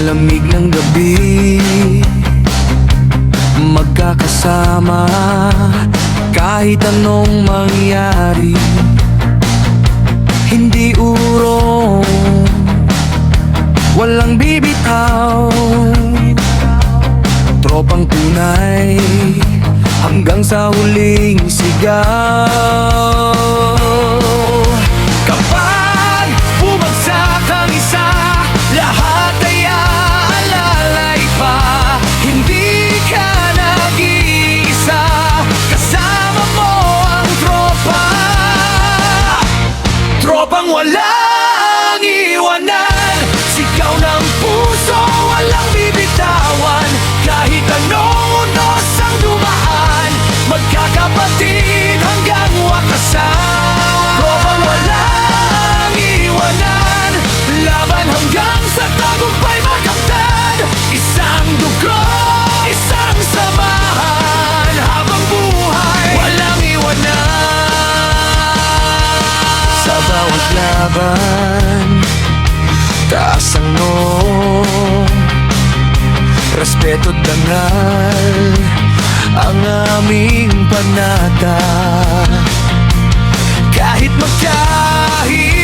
lamig ng gabi, magkakasama kahit anong mangyari. Hindi urong, walang bibitaw, tropang tunay hanggang sa huling sigaw. Kapag bumagsak ang isa, lahat ay aalalay pa. Hindi ka nag-iisa, kasama mo ang tropa. Tropang walang iwanan, sigaw ng puso, walang bibitawan. Kahit anong unos ang dumaan, magkakapatid hanggang wakasan. Tropang walang iwanan, laban hanggang sa tagumpay makamtan. Isang dugo, isang samahan, habang buhay walang iwanan. Sa bawat laban, taas ang noo, respeto at dangal ang aming panata. Kahit magkahit